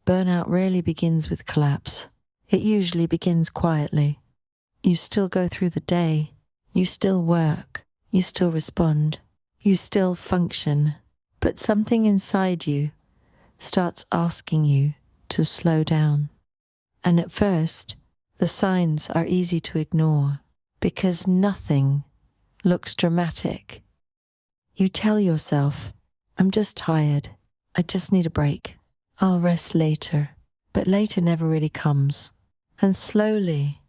Burnout rarely begins with collapse. It usually begins quietly. You still go through the day. You still work. You still respond. You still function. But something inside you starts asking you to slow down. And at first, the signs are easy to ignore because nothing looks dramatic. You tell yourself, I'm just tired. I just need a break. I'll rest later. But later never really comes. And slowly,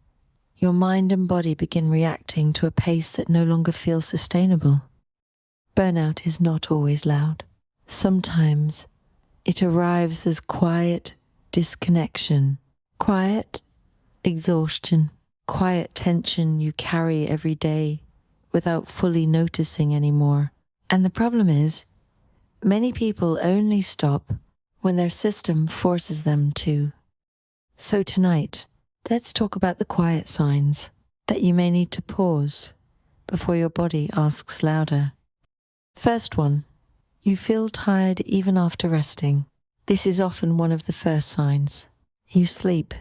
your mind and body begin reacting to a pace that no longer feels sustainable. Burnout is not always loud. Sometimes it arrives as quiet disconnection, quiet exhaustion, quiet tension you carry every day without fully noticing anymore. And the problem is, many people only stop when their system forces them to. So tonight, let's talk about the quiet signs that you may need to pause before your body asks louder. First one, you feel tired even after resting. This is often one of the first signs. You sleep,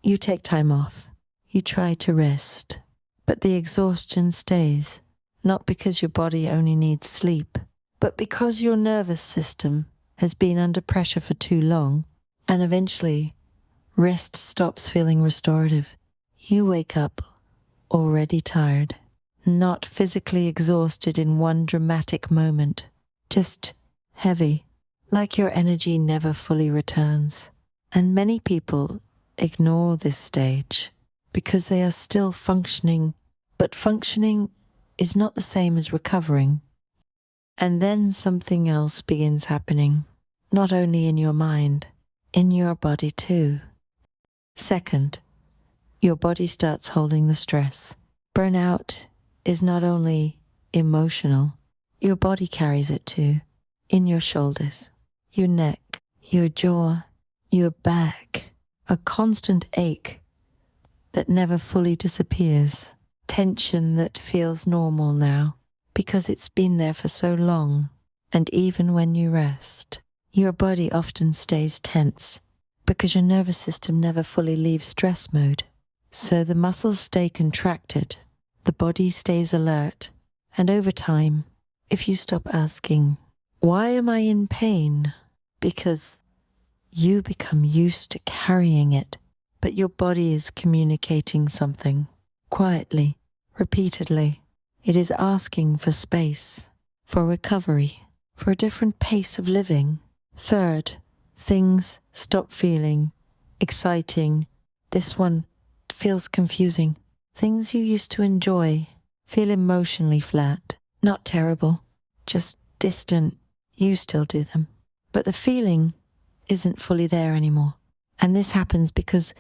you take time off, you try to rest, but the exhaustion stays, not because your body only needs sleep, but because your nervous system has been under pressure for too long, and eventually rest stops feeling restorative. You wake up already tired, not physically exhausted in one dramatic moment, just heavy, like your energy never fully returns. And many people ignore this stage because they are still functioning, but functioning is not the same as recovering. And then something else begins happening, not only in your mind, in your body too. Second, your body starts holding the stress. Burnout is not only emotional, your body carries it too. In your shoulders, your neck, your jaw, your back, a constant ache that never fully disappears. Tension that feels normal now because it's been there for so long. And even when you rest, your body often stays tense because your nervous system never fully leaves stress mode. So the muscles stay contracted, the body stays alert, and over time, if you stop asking, why am I in pain? Because you become used to carrying it, but your body is communicating something quietly, repeatedly. It is asking for space, for recovery, for a different pace of living. Third, things stop feeling exciting. This one feels confusing. Things you used to enjoy feel emotionally flat. Not terrible, just distant. You still do them, but the feeling isn't fully there anymore. And this happens because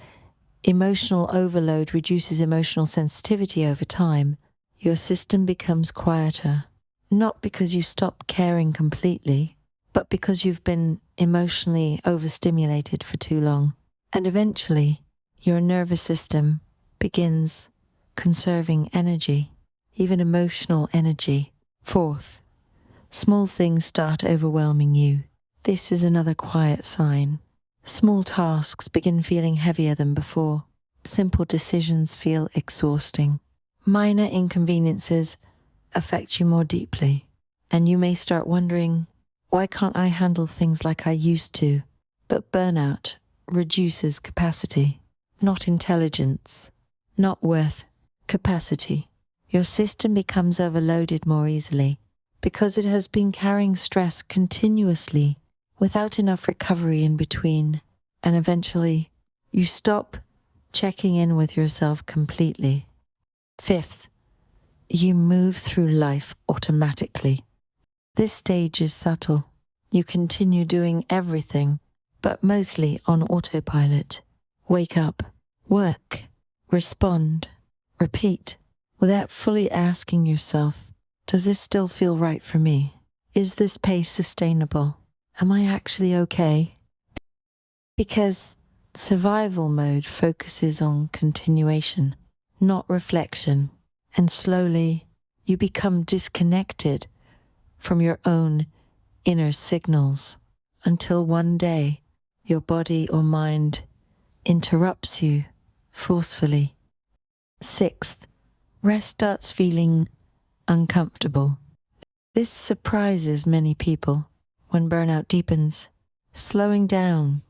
emotional overload reduces emotional sensitivity over time. Your system becomes quieter, not because you stop caring completely, but because you've been emotionally overstimulated for too long. And eventually, your nervous system begins conserving energy, even emotional energy. Fourth, small things start overwhelming you. This is another quiet sign. Small tasks begin feeling heavier than before. Simple decisions feel exhausting. Minor inconveniences affect you more deeply, and you may start wondering, why can't I handle things like I used to? But burnout reduces capacity, not intelligence, not worth, capacity. Your system becomes overloaded more easily because it has been carrying stress continuously without enough recovery in between, and eventually you stop checking in with yourself completely. Fifth, you move through life automatically. This stage is subtle. You continue doing everything, but mostly on autopilot. Wake up, work, respond, repeat, without fully asking yourself, does this still feel right for me? Is this pace sustainable? Am I actually okay? Because survival mode focuses on continuation, not reflection, and slowly you become disconnected from your own inner signals until one day your body or mind interrupts you forcefully. Sixth, rest starts feeling uncomfortable. This surprises many people. When burnout deepens, slowing down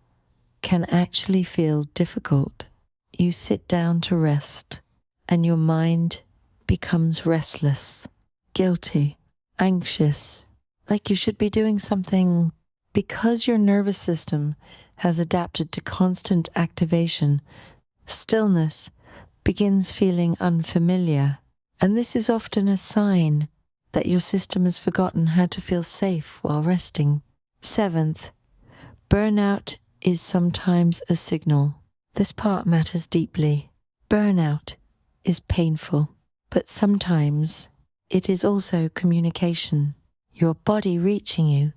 can actually feel difficult. You sit down to rest, and your mind becomes restless, guilty, anxious, like you should be doing something. Because your nervous system has adapted to constant activation, stillness begins feeling unfamiliar, and this is often a sign that your system has forgotten how to feel safe while resting. Seventh, burnout is sometimes a signal. This part matters deeply. Burnout is painful, but sometimes it is also communication. Your body reaching you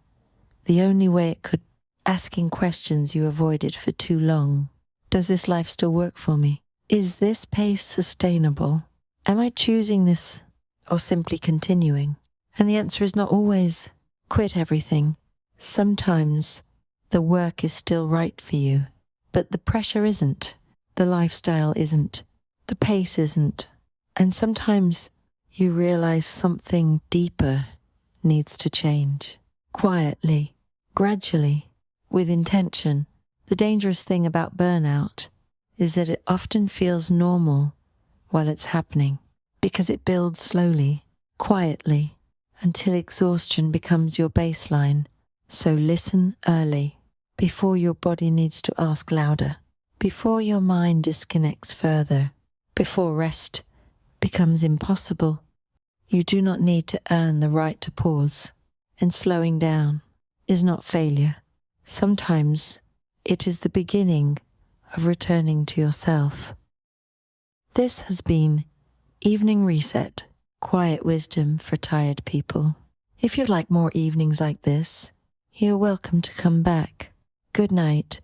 the only way it could, asking questions you avoided for too long. Does this life still work for me? Is this pace sustainable? Am I choosing this or simply continuing? And the answer is not always quit everything. Sometimes the work is still right for you, but the pressure isn't, the lifestyle isn't, the pace isn't. And sometimes you realize something deeper needs to change. Quietly, gradually, with intention. The dangerous thing about burnout is that it often feels normal while it's happening, because it builds slowly, quietly, until exhaustion becomes your baseline. So listen early, before your body needs to ask louder, before your mind disconnects further, before rest becomes impossible. You do not need to earn the right to pause, and slowing down is not failure. Sometimes it is the beginning of returning to yourself. This has been Evening Reset, quiet wisdom for tired people. If you'd like more evenings like this, you're welcome to come back. Good night.